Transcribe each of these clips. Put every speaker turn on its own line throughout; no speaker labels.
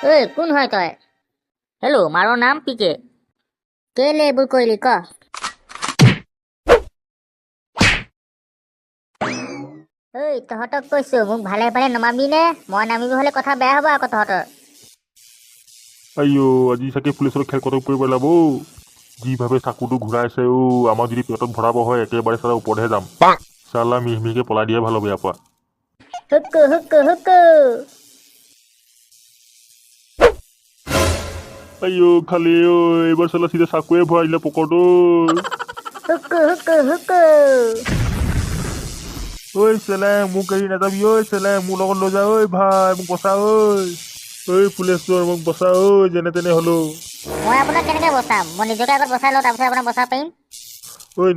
ঐ কোন হয় তই?
হেল্ল' মাৰৰ নাম পিকে।
কেলে এইবোৰ কৰিলি ক? ঐ তহঁতক কৈছো মোক ভালে ভালে নমাবি নে? মই নামিব হলে কথা বেয়া হব আকৌ তহঁতৰ।
আইঅ আজি চাগে পুলিচৰ খেল কটক কৰিব পেলাব যিভাৱে চাকুটো ঘূৰাইছে আমাক যদি পেটত ভৰাব হয় একেবাৰে চালা ওপৰতহে যাম চালা মিহিমিহিকে পলাই দিয়ে ভাল হ'ব ইয়াৰ পৰা।
হুক্কু হুক্কু হুক্কু।
আইঅ খালি এইবাৰ চালা চিধা চাকুৱে ভৰাই দিলে পকৰটো।
হুক্কু হুক্কু হুক্কু।
ঐ চেলেং মোক এৰি নাযাবি, চেলেং মোৰ লগত লৈ যা ভাই, মোক বচা পুলিচৰ মোক বচা যেনে তেনে হলো।
মই আপোনাক কেনেকে বচাম? মই নিজকে আগত বচাই লওঁ তাৰপিছত আপোনাক বচাব পাৰিম।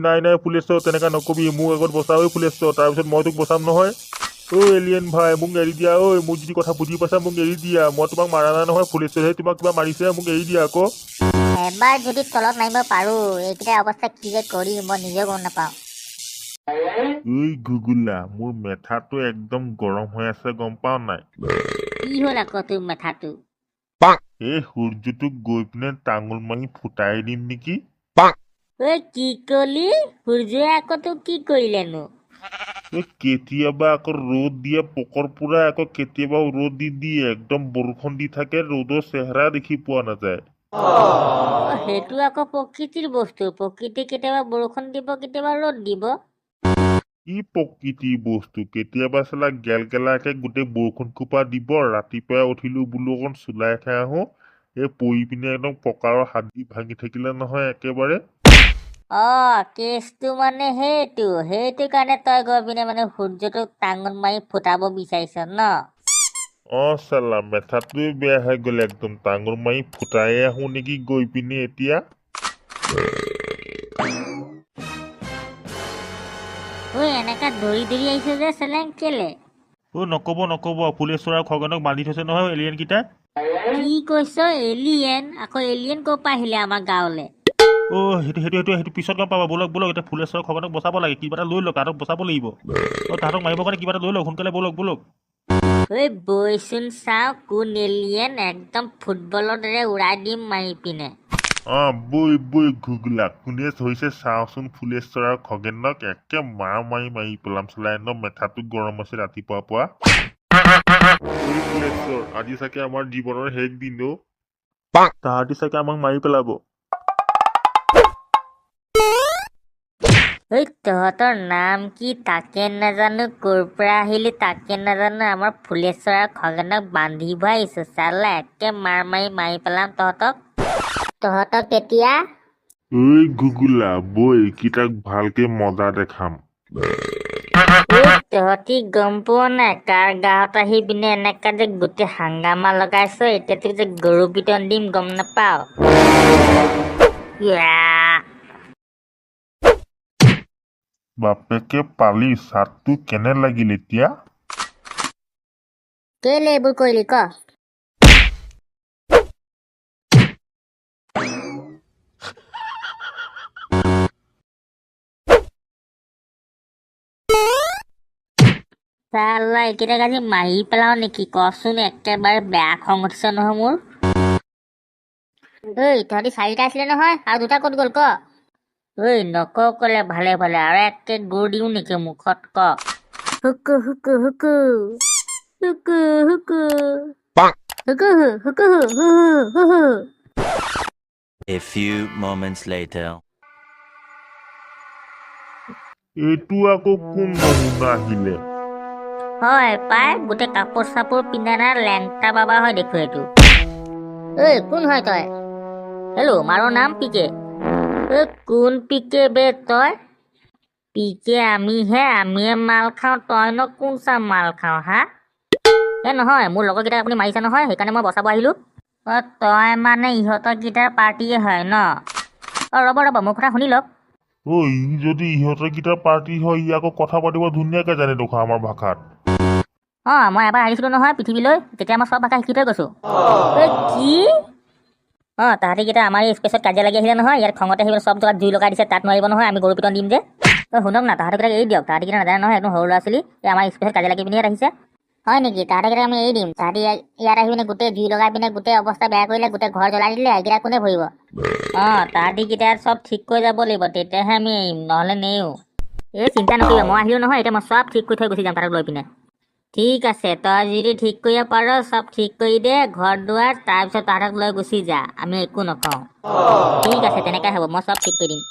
নাই পুলিচৰ তেনেকা নকবি, মোক আগত বচা পুলিচৰ, তাৰপিছত মই তোক বচাম নহয়। এলিয়েন ভাই মোক এৰি দিয়া, মোক যদি কথা বুজি পাইছা মোক এৰি দিয়া, মই তোমাক মাৰা নাই নহয়, পুলিচেহে তোমাক কিবা মাৰিছে, মোক এৰি দিয়া আকৌ।
এবাৰ যদি তলত নামিব পাৰো এইকেইটা অৱস্থা কি যে কৰিম মই নিজেও গম নাপাওঁ।
গুগুলা মোৰ মেথাটো একদম গৰম হৈ আছে গম পাও নাই।
কি হ'ল আকৌ তোৰ মাথাটো?
এই সূৰ্যটোক গৈ পিনে টাঙুল মাৰি ফুটাই দিম নেকি?
ঐ কি কলি? সূৰ্যই আকৌ তোক কি কৰিলেনো?
কেতিয়াবা আকৌ ৰ'দ দিয়ে পকৰ পুৰা, আকৌ কেতিয়াবা ৰ'দ দি দিয়ে একদম বৰষুণ দি থাকে, ৰ'দৰ চেহেৰা দেখি পোৱা নাযায়।
সেইটো আকৌ প্ৰকৃতিৰ বস্তু, প্ৰকৃতি কেতিয়াবা বৰষুণ দিব কেতিয়াবা ৰ'দ দিব।
কি প্ৰকৃতিৰ বস্তু? কেতিয়াবা চালা গেলগেলাকে গোটেই বৰষুণ খোপা দিব, ৰাতিপুৱাই উঠিলো বোলো অকণ চোলাই খাই আহো, পৰি পিনে একদম পকাৰৰ হাড্ডি ভাঙি থাকিলে নহয় একেবাৰে।
কেছটো মানে সেইটো কাৰণে তই গৈ পিনে মানে সূৰ্যটোক টাঙন মাৰি ফুটাব বিচাৰিছ ন?
চালা মেথাটোৱে বেয়া হৈ গ'ল একদম, টাঙুল মাৰি ফুটাই আহো নেকি গৈ পিনে এতিয়া।
এনেকা দৌৰি দৌৰি আহিছে যে চেলেং কেলে?
নকব পুলিচৰ আৰু খগনক বান্ধি থৈছে নহয় এলিয়েন কেইটা।
কি কৈছ? এলিয়েন? আকৌ এলিয়েন ক'ৰ পৰা আহিলে আমাৰ গাঁৱলে?
সেইটো পিছত গম পাবা, বলক এতিয়া ফুলেশ্বৰ খগনক বচাব লাগে, কিবা এটা লৈ লওক, তাহাঁতক বচাব লাগিব। তাহাঁতক মাৰিবৰ কাৰণে কিবা এটা লৈ লওক, সোনকালে বলক।
বৈচোন চাওঁ কোন এলিয়েন, একদম ফুটবলৰ দৰে উৰাই দিম মাৰি পিনে।
বৈ ঘুগলা কোনে হৈছে চাওচোন, ফুলেশ্বৰ আৰু খগেনক একে মাৰি পেলাম চলাই, একদম মেথাটো গৰম আছে ৰাতিপুৱাৰ পৰা। ফুলেশ্বৰ আজি চাগে আমাৰ জীৱনৰ শেষ দিন তাহাঁতি চাগে আমাক মাৰি পেলাব।
তহঁতৰ নাম কি তাকে নাজানো, ক'ৰ পৰা আহিলি তাকে নাজানো, আমাৰ ফুলেশ্বৰ আৰু খগেনক বান্ধিব আহিছো, চালা একে মাৰি পেলাম তহঁতক তেতিয়া।
গুগুলা বৈ এইকেইটাক ভালকে মজা দেখাম।
তহঁতি গম পোৱা নাই কাৰ গাঁৱত আহি পিনে এনেকা যে গোটেই হাংগামা লগাইছ, এতিয়া তোক যে গৰু পিটন দিম গম নাপাও।
বাপেকে পালি, চাটটো কেনে লাগিল এতিয়া?
কেলে এইবোৰ কৰিলি ক?
চালা এইকেইটাক আজি মাৰি পেলাও নেকি কচোন, একেবাৰে বেয়া খং উঠিছে নহয় মোৰ।
তহঁতি চাৰিটা আছিলে নহয়, আৰু দুটা ক'ত গ'ল ক?
নকলে ভালে আৰু একে গুৰ দিও নেকি মুখত ক?
হুক্কু হুক্কু হুক্কু হুক্কু হুক্কু হুক্কু হুক্কু হুক্কু।
A few moments later.
এইটো আকৌ কোন নমুনা আহিলে?
হয় পাই, গোটেই কাপোৰ চাপোৰ পিন্ধা নাই, লেংটা বাবা হয় দেখো এইটো।
কোন হয় তই?
হেল্ল' মাৰৰ নাম পিকে। কোন পিকে বে তই? পিকে আমিয়ে মাল খাওঁ, তইনো কোন চা মাল খাওঁ হা? নহয়, মোৰ লগৰ কেইটাক আপুনি মাৰিছে নহয়, সেইকাৰণে মই বচাব আহিলো। তই মানে ইহঁতৰ কেইটাৰ পাৰ্টিয়ে হয় ন? ৰ'ব মোৰ কথা শুনি লওক।
ই যদি ইহঁতৰ কেইটা পাৰ্টি হয়, ই আকৌ কথা পাতিব ধুনীয়াকে জানে দেখোন আমাৰ ভাষাত।
মই এবাৰ আহিছিলো নহয় পৃথিৱীলৈ, তেতিয়া মই চব ভাষা শিকি থৈ গৈছো। কি? তাহাঁতি কেইটা আমাৰ এই স্পেচত কাজিয়া লাগি আহিলে নহয়, ইয়াত খঙতে আহিব চব জেগাত জুই লগাই দিছে, তাত নোৱাৰিব নহয়, আমি গৰু পিটন দিম যে। শুনক না, তাহাঁতকেইটাক এৰি দিয়ক, তাহাঁতি কেইটা নাজানে নহয়, একদম সৰু ল'ৰা ছোৱালী, আমাৰ স্পেচত কাজিয়া লাগি পিনিহে আহিছে।
হয় নেকি? তাহাঁতকেইটা আমি এৰি দিম। তাহাঁতি ইয়াত আহি পিনে গোটেই জুই লগাই পিনে গোটেই অৱস্থা বেয়া কৰিলে, গোটেই ঘৰ জ্বলাই দিলে, এইকেইটা কোনে ভৰিব?
তাহাঁতিকেইটা চব ঠিক কৰি যাব লাগিব, তেতিয়াহে আমি এৰিম, নহ'লে নেৰো। এই চিন্তা নকৰিবা, মই আহিলোঁ নহয়, এতিয়া মই চব ঠিক কৰি থৈ গুচি যাম তাহাঁতক লৈ পিনে। ঠিক আছে, তই যদি ঠিক কৰিব পাৰ চব ঠিক কৰি দে, ঘৰ দুৱাৰ, তাৰপিছত তাহাঁতক লৈ গুচি যা, আমি একো নকওঁ। ঠিক আছে, তেনেকৈ হ'ব, মই চব ঠিক কৰি দিম।